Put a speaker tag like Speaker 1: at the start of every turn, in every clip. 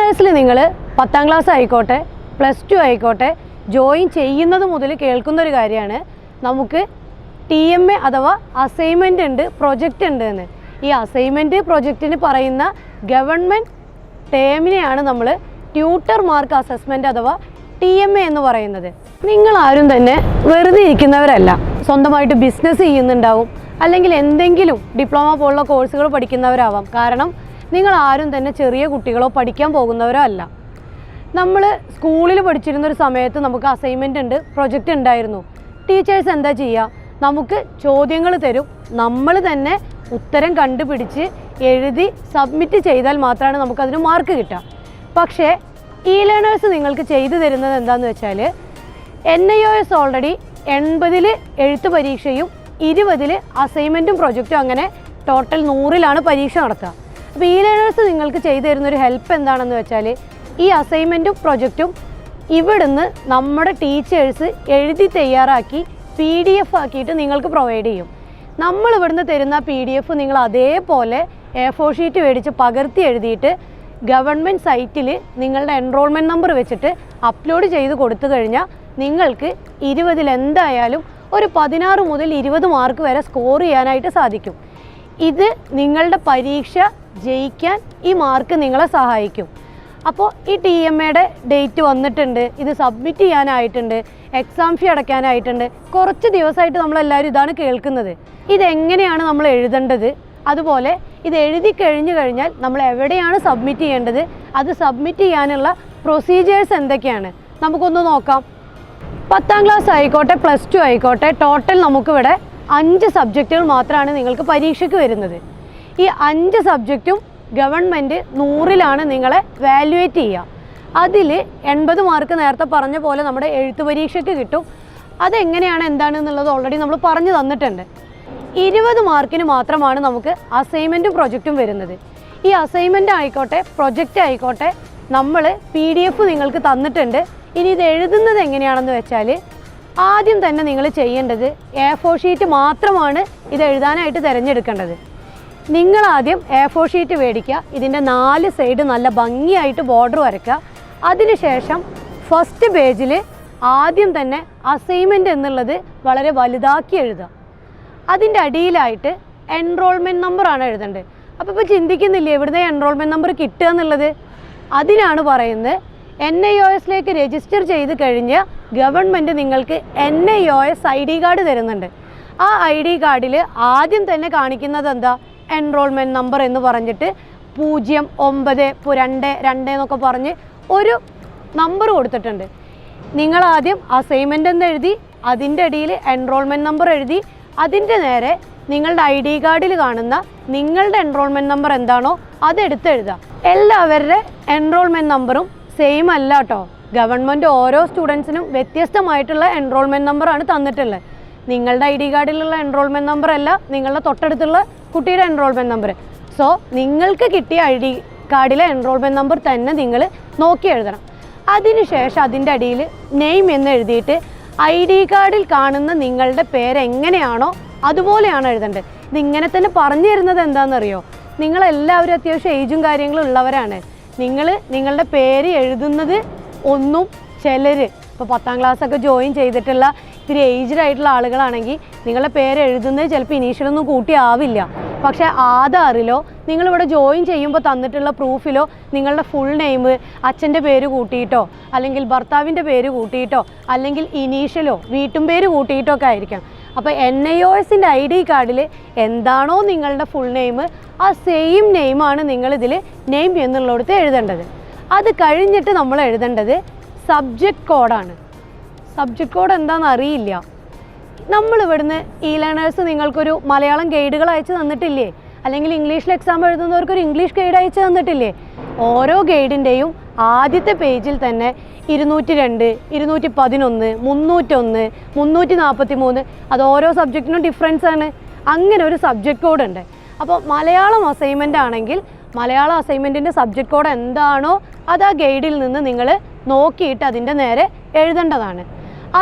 Speaker 1: ഫ്രഷേഴ്സിൽ നിങ്ങൾ 10ാം ക്ലാസ് ആയിക്കോട്ടെ +2 ആയിക്കോട്ടെ ജോയിൻ ചെയ്യുന്നത് മുതൽ കേൾക്കുന്ന ഒരു കാര്യമാണ് നമുക്ക് TMA അഥവാ അസൈൻമെൻ്റ് ഉണ്ട്, പ്രൊജക്റ്റ് ഉണ്ട് എന്ന്. ഈ അസൈൻമെൻറ്റ് പ്രൊജക്റ്റിന് പറയുന്ന ഗവൺമെൻറ് ടേമിനെയാണ് നമ്മൾ ട്യൂട്ടർ മാർക്ക് അസസ്മെൻറ്റ് അഥവാ TMA എന്ന് പറയുന്നത്. നിങ്ങളാരും തന്നെ വെറുതെ ഇരിക്കുന്നവരല്ല. സ്വന്തമായിട്ട് ബിസിനസ് ചെയ്യുന്നുണ്ടാവും, അല്ലെങ്കിൽ എന്തെങ്കിലും ഡിപ്ലോമ പോലുള്ള കോഴ്സുകൾ പഠിക്കുന്നവരാവാം. കാരണം നിങ്ങൾ ആരും തന്നെ ചെറിയ കുട്ടികളോ പഠിക്കാൻ പോകുന്നവരോ അല്ല. നമ്മൾ സ്കൂളിൽ പഠിച്ചിരുന്നൊരു സമയത്ത് നമുക്ക് അസൈൻമെൻ്റ് ഉണ്ട്, പ്രൊജക്റ്റ് ഉണ്ടായിരുന്നു. ടീച്ചേഴ്സ് എന്താ ചെയ്യുക? നമുക്ക് ചോദ്യങ്ങൾ തരും, നമ്മൾ തന്നെ ഉത്തരം കണ്ടുപിടിച്ച് എഴുതി സബ്മിറ്റ് ചെയ്താൽ മാത്രമാണ് നമുക്കതിന് മാർക്ക് കിട്ടുക. പക്ഷേ ലേണേഴ്സ് നിങ്ങൾക്ക് ചെയ്തു തരുന്നത് എന്താണെന്ന് വെച്ചാൽ NIOS ഓൾറെഡി 80ൽ എഴുത്ത് പരീക്ഷയും 20ൽ അസൈൻമെൻറ്റും പ്രൊജക്റ്റും, അങ്ങനെ ടോട്ടൽ 100ലാണ് പരീക്ഷ നടത്തുക. അപ്പോൾ ലേണേഴ്സ് നിങ്ങൾക്ക് ചെയ്തു തരുന്നൊരു ഹെൽപ്പ് എന്താണെന്ന് വെച്ചാൽ ഈ അസൈൻമെൻറ്റും പ്രൊജക്റ്റും ഇവിടുന്ന് നമ്മുടെ ടീച്ചേഴ്സ് എഴുതി തയ്യാറാക്കി PDF ആക്കിയിട്ട് നിങ്ങൾക്ക് പ്രൊവൈഡ് ചെയ്യും. നമ്മൾ ഇവിടുന്ന് തരുന്ന PDF നിങ്ങൾ അതേപോലെ A4 ഷീറ്റ് മേടിച്ച് പകർത്തി എഴുതിയിട്ട് ഗവൺമെൻറ് സൈറ്റിൽ നിങ്ങളുടെ എൻറോൾമെൻറ്റ് നമ്പർ വെച്ചിട്ട് അപ്ലോഡ് ചെയ്ത് കൊടുത്തു കഴിഞ്ഞാൽ നിങ്ങൾക്ക് 20ൽ എന്തായാലും ഒരു 16 മുതൽ 20 മാർക്ക് വരെ സ്കോർ ചെയ്യാനായിട്ട് സാധിക്കും. ഇത് നിങ്ങളുടെ പരീക്ഷ ജയിക്കാൻ ഈ മാർക്ക് നിങ്ങളെ സഹായിക്കും. അപ്പോൾ ഈ TMAയുടെ ഡേറ്റ് വന്നിട്ടുണ്ട്, ഇത് സബ്മിറ്റ് ചെയ്യാനായിട്ടുണ്ട്, എക്സാം ഫീ അടയ്ക്കാനായിട്ടുണ്ട്. കുറച്ച് ദിവസമായിട്ട് നമ്മളെല്ലാവരും ഇതാണ് കേൾക്കുന്നത്. ഇതെങ്ങനെയാണ് നമ്മൾ എഴുതേണ്ടത്, അതുപോലെ ഇത് എഴുതി കഴിഞ്ഞാൽ നമ്മൾ എവിടെയാണ് സബ്മിറ്റ് ചെയ്യേണ്ടത്, അത് സബ്മിറ്റ് ചെയ്യാനുള്ള പ്രൊസീജിയേഴ്സ് എന്തൊക്കെയാണ് നമുക്കൊന്ന് നോക്കാം. 10ാം ക്ലാസ് ആയിക്കോട്ടെ +2 ആയിക്കോട്ടെ ടോട്ടൽ നമുക്കിവിടെ 5 സബ്ജക്റ്റുകൾ മാത്രമാണ് നിങ്ങൾക്ക് പരീക്ഷയ്ക്ക് വരുന്നത്. ഈ 5 സബ്ജക്റ്റും ഗവൺമെൻറ് 100ലാണ് നിങ്ങളെ വാല്യുവേറ്റ് ചെയ്യുക. അതിൽ 80 മാർക്ക് നേരത്തെ പറഞ്ഞ പോലെ നമ്മുടെ എഴുത്ത് പരീക്ഷയ്ക്ക് കിട്ടും. അതെങ്ങനെയാണ് എന്താണെന്നുള്ളത് ഓൾറെഡി നമ്മൾ പറഞ്ഞു തന്നിട്ടുണ്ട്. 20 മാർക്കിന് മാത്രമാണ് നമുക്ക് അസൈൻമെൻറ്റും പ്രൊജക്റ്റും വരുന്നത്. ഈ അസൈൻമെൻറ്റ് ആയിക്കോട്ടെ പ്രൊജക്റ്റ് ആയിക്കോട്ടെ നമ്മൾ PDF നിങ്ങൾക്ക് തന്നിട്ടുണ്ട്. ഇനി ഇത് എഴുതുന്നത് എങ്ങനെയാണെന്ന് വെച്ചാൽ ആദ്യം തന്നെ നിങ്ങൾ ചെയ്യേണ്ടത് A4 ഷീറ്റ് മാത്രമാണ് ഇത് എഴുതാനായിട്ട് തിരഞ്ഞെടുക്കേണ്ടത്. നിങ്ങളാദ്യം A4 ഷീറ്റ് മേടിക്കുക, ഇതിൻ്റെ 4 സൈഡ് നല്ല ഭംഗിയായിട്ട് ബോർഡർ വരയ്ക്കുക. അതിനുശേഷം ഫസ്റ്റ് പേജിൽ ആദ്യം തന്നെ അസൈൻമെൻറ്റ് എന്നുള്ളത് വളരെ വലുതാക്കി എഴുതുക. അതിൻ്റെ അടിയിലായിട്ട് എൻറോൾമെൻറ്റ് നമ്പറാണ് എഴുതേണ്ടത്. അപ്പോൾ ഇപ്പോൾ ചിന്തിക്കുന്നില്ലേ എവിടുന്ന് എൻറോൾമെൻറ്റ് നമ്പർ കിട്ടുക എന്നുള്ളത്? അതിനാണ് പറയുന്നത് NIOSലേക്ക് രജിസ്റ്റർ ചെയ്ത് കഴിഞ്ഞ് ഗവൺമെൻറ് നിങ്ങൾക്ക് NIOS ID കാർഡ് തരുന്നുണ്ട്. ആ ID കാർഡിൽ ആദ്യം തന്നെ കാണിക്കുന്നത് എന്താ? എൻറോൾമെൻറ്റ് നമ്പർ എന്ന് പറഞ്ഞിട്ട് 09.2 എന്നൊക്കെ പറഞ്ഞ് ഒരു നമ്പർ കൊടുത്തിട്ടുണ്ട്. നിങ്ങളാദ്യം അസൈൻമെൻ്റ് എന്ന് എഴുതി, അതിൻ്റെ അടിയിൽ എൻറോൾമെൻറ്റ് നമ്പർ എഴുതി, അതിൻ്റെ നേരെ നിങ്ങളുടെ ID കാർഡിൽ കാണുന്ന നിങ്ങളുടെ എൻറോൾമെൻറ്റ് നമ്പർ എന്താണോ അതെടുത്ത് എഴുതുക. എല്ലാവരുടെ എൻറോൾമെൻറ്റ് നമ്പറും സെയിം അല്ല കേട്ടോ. ഗവൺമെൻറ് ഓരോ സ്റ്റുഡൻസിനും വ്യത്യസ്തമായിട്ടുള്ള എൻറോൾമെൻറ്റ് നമ്പറാണ് തന്നിട്ടുള്ളത്. നിങ്ങളുടെ ID കാർഡിലുള്ള എൻറോൾമെൻറ്റ് നമ്പർ അല്ല നിങ്ങളുടെ തൊട്ടടുത്തുള്ള കുട്ടിയുടെ എൻറോൾമെൻറ്റ് നമ്പർ. സോ നിങ്ങൾക്ക് കിട്ടിയ ID കാർഡിലെ എൻറോൾമെൻറ്റ് നമ്പർ തന്നെ നിങ്ങൾ നോക്കി എഴുതണം. അതിനുശേഷം അതിൻ്റെ അടിയിൽ നെയിം എന്ന് എഴുതിയിട്ട് ID കാർഡിൽ കാണുന്ന നിങ്ങളുടെ പേര് എങ്ങനെയാണോ അതുപോലെയാണ് എഴുതേണ്ടത്. ഇതിങ്ങനെ തന്നെ പറഞ്ഞു തരുന്നത് എന്താണെന്നറിയോ? നിങ്ങളെല്ലാവരും അത്യാവശ്യം ഏജും കാര്യങ്ങളും ഉള്ളവരാണ്. നിങ്ങളുടെ പേര് എഴുതുന്നത് ഒന്നും ചിലർ ഇപ്പോൾ 10ാം ക്ലാസ്സൊക്കെ ജോയിൻ ചെയ്തിട്ടുള്ള ഇത്തിരി ഏജ്ഡ് ആയിട്ടുള്ള ആളുകളാണെങ്കിൽ നിങ്ങളുടെ പേര് എഴുതുന്നത് ചിലപ്പോൾ ഇനീഷ്യലൊന്നും കൂട്ടി ആവില്ല. പക്ഷേ ആധാറിലോ നിങ്ങളിവിടെ ജോയിൻ ചെയ്യുമ്പോൾ തന്നിട്ടുള്ള പ്രൂഫിലോ നിങ്ങളുടെ ഫുൾ നെയിം അച്ഛൻ്റെ പേര് കൂട്ടിയിട്ടോ അല്ലെങ്കിൽ ഭർത്താവിൻ്റെ പേര് കൂട്ടിയിട്ടോ അല്ലെങ്കിൽ ഇനീഷ്യലോ വീട്ടും പേര് കൂട്ടിയിട്ടോ ഒക്കെ ആയിരിക്കാം. അപ്പോൾ NIOSൻ്റെ ID കാർഡിൽ എന്താണോ നിങ്ങളുടെ ഫുൾ നെയിം ആ സെയിം നെയിമാണ് നിങ്ങളിതിൽ നെയിം എന്നുള്ളിടത്ത് എഴുതേണ്ടത്. അത് കഴിഞ്ഞിട്ട് നമ്മൾ എഴുതേണ്ടത് സബ്ജക്റ്റ് കോഡാണ്. സബ്ജക്റ്റ് കോഡ് എന്താണെന്ന് അറിയില്ല. നമ്മളിവിടുന്ന് ലേണേഴ്സ് നിങ്ങൾക്കൊരു മലയാളം ഗൈഡുകൾ അയച്ചു തന്നിട്ടില്ലേ? അല്ലെങ്കിൽ ഇംഗ്ലീഷിൽ എക്സാം എഴുതുന്നവർക്കൊരു ഇംഗ്ലീഷ് ഗൈഡ് അയച്ചു തന്നിട്ടില്ലേ? ഓരോ ഗൈഡിൻ്റെയും ആദ്യത്തെ പേജിൽ തന്നെ 202, 211, 301, 343 അത് ഓരോ സബ്ജക്റ്റിനും ഡിഫറൻസ് ആണ്. അങ്ങനെ ഒരു സബ്ജക്റ്റ് കോഡ് ഉണ്ട്. അപ്പോൾ മലയാളം അസൈൻമെൻ്റ് ആണെങ്കിൽ മലയാളം അസൈൻമെൻറ്റിൻ്റെ സബ്ജക്റ്റ് കോഡ് എന്താണോ അത് ആ ഗൈഡിൽ നിന്ന് നിങ്ങൾ നോക്കിയിട്ട് അതിൻ്റെ നേരെ എഴുതേണ്ടതാണ്.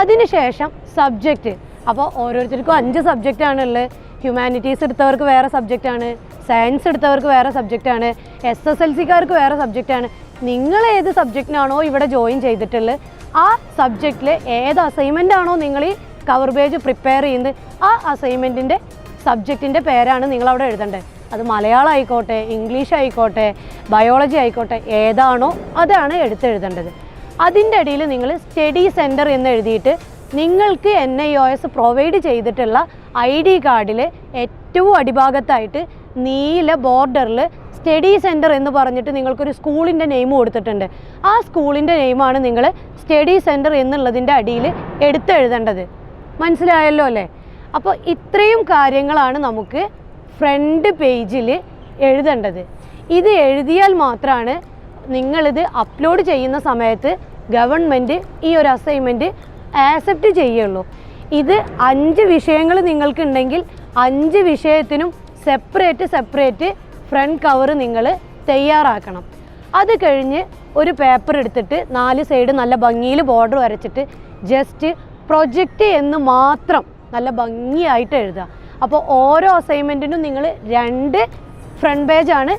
Speaker 1: അതിനുശേഷം സബ്ജക്റ്റ്. അപ്പോൾ ഓരോരുത്തർക്കും 5 സബ്ജക്റ്റാണുള്ളത്. ഹ്യൂമാനിറ്റീസ് എടുത്തവർക്ക് വേറെ സബ്ജക്റ്റാണ്, സയൻസ് എടുത്തവർക്ക് വേറെ സബ്ജക്റ്റാണ്, SSLCക്കാർക്ക് വേറെ സബ്ജക്റ്റാണ്. നിങ്ങൾ ഏത് സബ്ജക്റ്റിനാണോ ഇവിടെ ജോയിൻ ചെയ്തിട്ടുള്ളത് ആ സബ്ജക്റ്റിൽ ഏത് അസൈൻമെൻ്റ് ആണോ നിങ്ങൾ ഈ കവർ പേജ് പ്രിപ്പയർ ചെയ്യുന്നത് ആ അസൈൻമെൻറ്റിൻ്റെ സബ്ജക്റ്റിൻ്റെ പേരാണ് നിങ്ങളവിടെ എഴുതേണ്ടത്. അത് മലയാളം ആയിക്കോട്ടെ, ഇംഗ്ലീഷ് ആയിക്കോട്ടെ, ബയോളജി ആയിക്കോട്ടെ, ഏതാണോ അതാണ് എടുത്തെഴുതേണ്ടത്. അതിൻ്റെ ഇടയിൽ നിങ്ങൾ സ്റ്റഡി സെൻറ്റർ എന്ന് എഴുതിയിട്ട് നിങ്ങൾക്ക് NIOS പ്രൊവൈഡ് ചെയ്തിട്ടുള്ള ID കാർഡിൽ ഏറ്റവും അടിഭാഗത്തായിട്ട് നീല ബോർഡറിൽ സ്റ്റഡി സെൻറ്റർ എന്ന് പറഞ്ഞിട്ട് നിങ്ങൾക്കൊരു സ്കൂളിൻ്റെ നെയിം കൊടുത്തിട്ടുണ്ട്. ആ സ്കൂളിൻ്റെ നെയിമാണ് നിങ്ങൾ സ്റ്റഡി സെൻറ്റർ എന്നുള്ളതിൻ്റെ അടിയിൽ എടുത്തെഴുതേണ്ടത്. മനസ്സിലായല്ലോ അല്ലേ? അപ്പോൾ ഇത്രയും കാര്യങ്ങളാണ് നമുക്ക് ഫ്രണ്ട് പേജിൽ എഴുതേണ്ടത്. ഇത് എഴുതിയാൽ മാത്രമാണ് നിങ്ങളിത് അപ്ലോഡ് ചെയ്യുന്ന സമയത്ത് ഗവൺമെൻറ് ഈ ഒരു അസൈൻമെൻറ്റ് ആക്സെപ്റ്റ് ചെയ്യുള്ളൂ. ഇത് 5 വിഷയങ്ങൾ നിങ്ങൾക്കുണ്ടെങ്കിൽ 5 വിഷയത്തിനും സെപ്പറേറ്റ് ഫ്രണ്ട് കവർ നിങ്ങൾ തയ്യാറാക്കണം. അത് കഴിഞ്ഞ് ഒരു പേപ്പർ എടുത്തിട്ട് 4 സൈഡ് നല്ല ഭംഗിയിൽ ബോർഡർ വരച്ചിട്ട് ജസ്റ്റ് പ്രൊജക്റ്റ് എന്ന് മാത്രം നല്ല ഭംഗിയായിട്ട് എഴുതുക. അപ്പോൾ ഓരോ അസൈൻമെൻറ്റിനും നിങ്ങൾ 2 ഫ്രണ്ട് പേജാണ്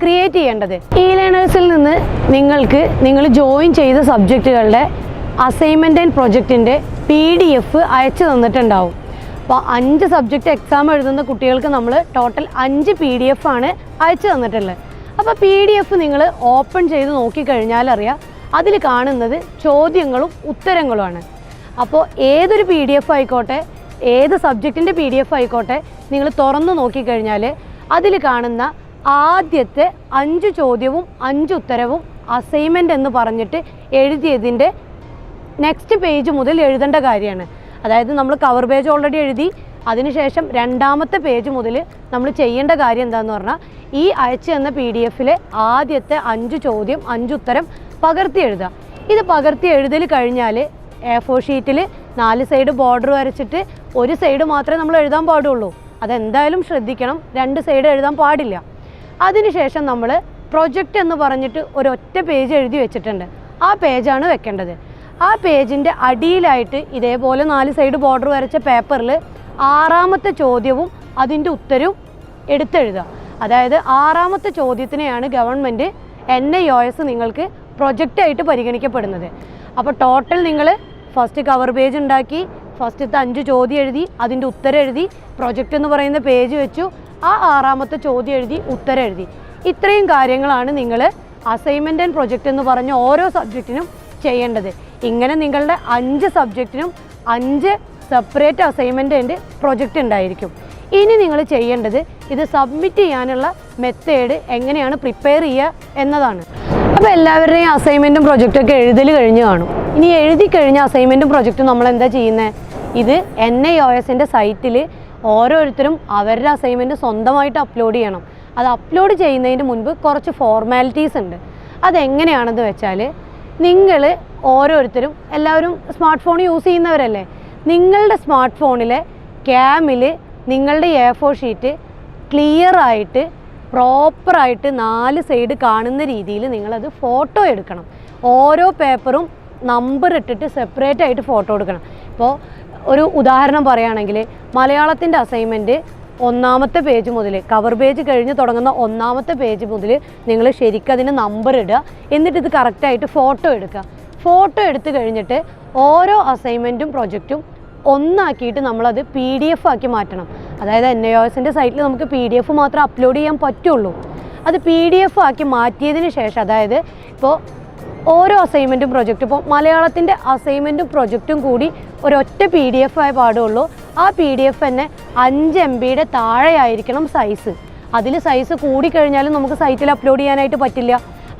Speaker 1: ക്രിയേറ്റ് ചെയ്യേണ്ടത്. ലേണേഴ്സിൽ നിന്ന് നിങ്ങൾ ജോയിൻ ചെയ്ത സബ്ജക്റ്റുകളുടെ അസൈൻമെൻറ്റ് ആൻഡ് പ്രൊജക്റ്റിൻ്റെ PDF അയച്ചു തന്നിട്ടുണ്ടാവും. അപ്പോൾ 5 സബ്ജക്റ്റ് എക്സാം എഴുതുന്ന കുട്ടികൾക്ക് നമ്മൾ ടോട്ടൽ 5 PDF ആണ് അയച്ചു തന്നിട്ടുള്ളത്. അപ്പോൾ PDF നിങ്ങൾ ഓപ്പൺ ചെയ്ത് നോക്കിക്കഴിഞ്ഞാൽ അറിയാം അതിൽ കാണുന്നത് ചോദ്യങ്ങളും ഉത്തരങ്ങളുമാണ്. അപ്പോൾ ഏതൊരു PDF ആയിക്കോട്ടെ, ഏത് സബ്ജക്റ്റിൻ്റെ PDF ആയിക്കോട്ടെ, നിങ്ങൾ തുറന്ന് നോക്കിക്കഴിഞ്ഞാൽ അതിൽ കാണുന്ന ആദ്യത്തെ 5 ചോദ്യവും 5 ഉത്തരവും അസൈൻമെൻറ്റ് എന്ന് പറഞ്ഞിട്ട് എഴുതിയതിൻ്റെ നെക്സ്റ്റ് പേജ് മുതൽ എഴുതേണ്ട കാര്യമാണ്. അതായത് നമ്മൾ കവർ പേജ് ഓൾറെഡി എഴുതി, അതിനുശേഷം 2ാമത്തെ പേജ് മുതൽ നമ്മൾ ചെയ്യേണ്ട കാര്യം എന്താണെന്ന് പറഞ്ഞാൽ ഈ അയച്ചു തന്ന PDF-ലെ ആദ്യത്തെ 5 ചോദ്യം 5 ഉത്തരം പകർത്തി എഴുതുക. ഇത് പകർത്തി എഴുതൽ കഴിഞ്ഞാൽ A4 ഷീറ്റിൽ 4 സൈഡ് ബോർഡർ വരച്ചിട്ട് ഒരു സൈഡ് മാത്രമേ നമ്മൾ എഴുതാൻ പാടുള്ളൂ. അതെന്തായാലും ശ്രദ്ധിക്കണം, 2 സൈഡ് എഴുതാൻ പാടില്ല. അതിനുശേഷം നമ്മൾ പ്രൊജക്റ്റ് എന്ന് പറഞ്ഞിട്ട് ഒരൊറ്റ പേജ് എഴുതി വെച്ചിട്ടുണ്ട്. ആ പേജാണ് വെക്കേണ്ടത്. ആ പേജിൻ്റെ അടിയിലായിട്ട് ഇതേപോലെ 4 സൈഡ് ബോർഡർ വരച്ച പേപ്പറിൽ 6ാമത്തെ ചോദ്യവും അതിൻ്റെ ഉത്തരവും എടുത്തെഴുതുക. അതായത് 6ാമത്തെ ചോദ്യത്തിനെയാണ് ഗവൺമെൻറ് NIOS നിങ്ങൾക്ക് പ്രൊജക്റ്റായിട്ട് പരിഗണിക്കപ്പെടുന്നത്. അപ്പോൾ ടോട്ടൽ നിങ്ങൾ ഫസ്റ്റ് കവർ പേജ് ഉണ്ടാക്കി, ഫസ്റ്റത്തെ 5 ചോദ്യം എഴുതി, അതിൻ്റെ ഉത്തരം എഴുതി, പ്രൊജക്റ്റ് എന്ന് പറയുന്ന പേജ് വെച്ചു, ആ 6ാമത്തെ ചോദ്യം എഴുതി, ഉത്തരം എഴുതി. ഇത്രയും കാര്യങ്ങളാണ് നിങ്ങൾ അസൈൻമെൻറ്റ് ആൻഡ് പ്രൊജക്റ്റ് എന്ന് പറഞ്ഞ ഓരോ സബ്ജക്റ്റിനും ചെയ്യേണ്ടത്. ഇങ്ങനെ നിങ്ങളുടെ 5 സബ്ജക്റ്റിനും 5 സെപ്പറേറ്റ് അസൈൻമെൻറ്റ് ആൻഡ് പ്രൊജക്റ്റ് ഉണ്ടായിരിക്കും. ഇനി നിങ്ങൾ ചെയ്യേണ്ടത് ഇത് സബ്മിറ്റ് ചെയ്യാനുള്ള മെത്തേഡ് എങ്ങനെയാണ് പ്രിപ്പയർ ചെയ്യുക എന്നതാണ്. അപ്പോൾ എല്ലാവരുടെയും അസൈൻമെൻറ്റും പ്രൊജക്റ്റൊക്കെ എഴുതൽ കഴിഞ്ഞ് കാണും. ഇനി എഴുതി കഴിഞ്ഞ അസൈൻമെൻറ്റും പ്രൊജക്റ്റും നമ്മൾ എന്താ ചെയ്യുന്നത്? ഇത് NIOSൻ്റെ സൈറ്റിൽ ഓരോരുത്തരും അവരുടെ അസൈൻമെൻറ്റ് സ്വന്തമായിട്ട് അപ്ലോഡ് ചെയ്യണം. അത് അപ്ലോഡ് ചെയ്യുന്നതിന് മുൻപ് കുറച്ച് ഫോർമാലിറ്റീസ് ഉണ്ട്. അതെങ്ങനെയാണെന്ന് വെച്ചാൽ നിങ്ങൾ ഓരോരുത്തരും എല്ലാവരും സ്മാർട്ട് ഫോൺ യൂസ് ചെയ്യുന്നവരല്ലേ, നിങ്ങളുടെ സ്മാർട്ട് ഫോണിലെ ക്യാമിൽ നിങ്ങളുടെ A4 ഷീറ്റ് ക്ലിയറായിട്ട് പ്രോപ്പറായിട്ട് 4 സൈഡ് കാണുന്ന രീതിയിൽ നിങ്ങളത് ഫോട്ടോ എടുക്കണം. ഓരോ പേപ്പറും നമ്പർ ഇട്ടിട്ട് സെപ്പറേറ്റ് ആയിട്ട് ഫോട്ടോ എടുക്കണം. ഇപ്പോൾ ഒരു ഉദാഹരണം പറയുകയാണെങ്കിൽ മലയാളത്തിൻ്റെ അസൈൻമെൻറ്റ് 1ാമത്തെ പേജ് മുതൽ കവർ പേജ് കഴിഞ്ഞ് തുടങ്ങുന്ന 1ാമത്തെ പേജ് മുതൽ നിങ്ങൾ ശരിക്കും അതിന് നമ്പർ ഇടുക. എന്നിട്ട് ഇത് കറക്റ്റായിട്ട് ഫോട്ടോ എടുക്കുക. ഫോട്ടോ എടുത്തു കഴിഞ്ഞിട്ട് ഓരോ അസൈൻമെൻറ്റും പ്രൊജക്റ്റും ഒന്നാക്കിയിട്ട് നമ്മളത് PDF ആക്കി മാറ്റണം. അതായത് NIOSൻ്റെ സൈറ്റിൽ നമുക്ക് PDF മാത്രം അപ്ലോഡ് ചെയ്യാൻ പറ്റുള്ളൂ. അത് PDF ആക്കി മാറ്റിയതിന് ശേഷം, അതായത് ഇപ്പോൾ ഓരോ അസൈൻമെൻറ്റും പ്രൊജക്റ്റും, ഇപ്പോൾ മലയാളത്തിൻ്റെ അസൈൻമെൻറ്റും പ്രൊജക്റ്റും കൂടി ഒരൊറ്റ PDF ആയി പാടുള്ളൂ. ആ PDF തന്നെ 5 MB താഴെയായിരിക്കണം സൈസ്. അതിൽ സൈസ് കൂടിക്കഴിഞ്ഞാലും നമുക്ക് സൈറ്റിൽ അപ്ലോഡ് ചെയ്യാനായിട്ട് പറ്റില്ല.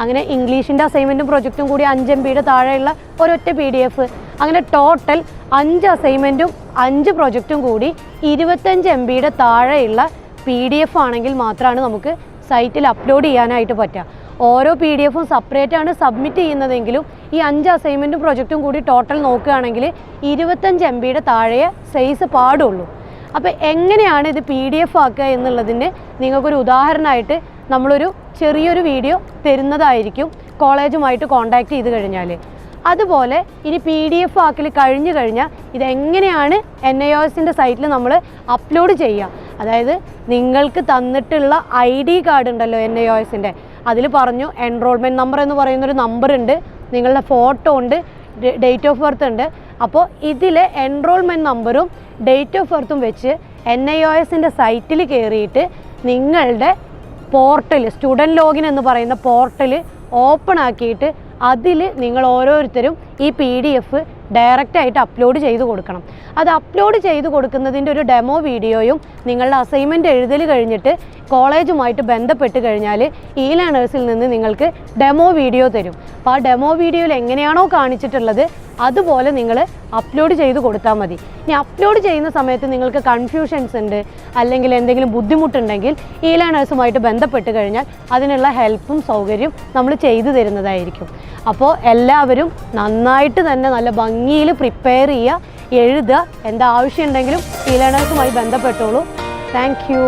Speaker 1: അങ്ങനെ ഇംഗ്ലീഷിൻ്റെ അസൈൻമെൻറ്റും പ്രൊജക്റ്റും കൂടി 5 MB താഴെയുള്ള ഒരൊറ്റ PDF. അങ്ങനെ ടോട്ടൽ 5 അസൈൻമെൻറ്റും 5 പ്രൊജക്റ്റും കൂടി 25 MB താഴെയുള്ള PDF ആണെങ്കിൽ മാത്രമാണ് നമുക്ക് സൈറ്റിൽ അപ്ലോഡ് ചെയ്യാനായിട്ട് പറ്റുക. ഓരോ PDF-ഉം സെപ്പറേറ്റ് ആണ് സബ്മിറ്റ് ചെയ്യുന്നതെങ്കിലും ഈ 5 അസൈൻമെൻറ്റും പ്രൊജക്റ്റും കൂടി ടോട്ടൽ നോക്കുകയാണെങ്കിൽ 25 MB താഴെ സൈസ് പാടുള്ളൂ. അപ്പോൾ എങ്ങനെയാണ് ഇത് PDF ആക്കുക എന്നുള്ളതിന് നിങ്ങൾക്കൊരു ഉദാഹരണമായിട്ട് നമ്മളൊരു ചെറിയൊരു വീഡിയോ തരുന്നതായിരിക്കും കോളേജുമായിട്ട് കോൺടാക്റ്റ് ചെയ്ത് കഴിഞ്ഞാൽ. അതുപോലെ ഇനി PDF ആക്കൽ കഴിഞ്ഞു കഴിഞ്ഞാൽ ഇതെങ്ങനെയാണ് NIOSൻ്റെ സൈറ്റിൽ നമ്മൾ അപ്ലോഡ് ചെയ്യുക. അതായത് നിങ്ങൾക്ക് തന്നിട്ടുള്ള ID കാർഡ് ഉണ്ടല്ലോ NIOSൻ്റെ, അതിൽ പറഞ്ഞു എൻറോൾമെൻറ്റ് നമ്പർ എന്ന് പറയുന്നൊരു നമ്പർ ഉണ്ട്, നിങ്ങളുടെ ഫോട്ടോ ഉണ്ട്, ഡേറ്റ് ഓഫ് ബർത്ത് ഉണ്ട്. അപ്പോൾ ഇതിലെ എൻറോൾമെൻറ്റ് നമ്പറും ഡേറ്റ് ഓഫ് ബർത്തും വെച്ച് NIOSൻ്റെ സൈറ്റിൽ കയറിയിട്ട് നിങ്ങളുടെ പോർട്ടൽ, സ്റ്റുഡൻറ്റ് ലോഗിൻ എന്ന് പറയുന്ന പോർട്ടൽ ഓപ്പൺ ആക്കിയിട്ട് അതിൽ നിങ്ങൾ ഓരോരുത്തരും ഈ PDF ഡയറക്റ്റായിട്ട് അപ്ലോഡ് ചെയ്ത് കൊടുക്കണം. അത് അപ്ലോഡ് ചെയ്ത് കൊടുക്കുന്നതിൻ്റെ ഒരു ഡെമോ വീഡിയോയും നിങ്ങളുടെ അസൈൻമെൻറ്റ് എഴുതൽ കഴിഞ്ഞിട്ട് കോളേജുമായിട്ട് ബന്ധപ്പെട്ട് കഴിഞ്ഞാൽ ലേണേഴ്സിൽ നിന്ന് നിങ്ങൾക്ക് ഡെമോ വീഡിയോ തരും. അപ്പോൾ ആ ഡെമോ വീഡിയോയിൽ എങ്ങനെയാണോ കാണിച്ചിട്ടുള്ളത് അതുപോലെ നിങ്ങൾ അപ്ലോഡ് ചെയ്ത് കൊടുത്താൽ മതി. ഇനി അപ്ലോഡ് ചെയ്യുന്ന സമയത്ത് നിങ്ങൾക്ക് കൺഫ്യൂഷൻസ് ഉണ്ട് അല്ലെങ്കിൽ എന്തെങ്കിലും ബുദ്ധിമുട്ടുണ്ടെങ്കിൽ ലേണേഴ്സുമായിട്ട് ബന്ധപ്പെട്ട് കഴിഞ്ഞാൽ അതിനുള്ള ഹെൽപ്പും സൗകര്യവും നമ്മൾ ചെയ്തു തരുന്നതായിരിക്കും. അപ്പോൾ എല്ലാവരും നന്നായിട്ട് തന്നെ നല്ല ഭംഗിയിൽ പ്രിപ്പയർ ചെയ്യുക, എഴുതുക. എന്താ ആവശ്യമുണ്ടെങ്കിലും ലേണേഴ്സുമായി ബന്ധപ്പെട്ടോളൂ. Thank you.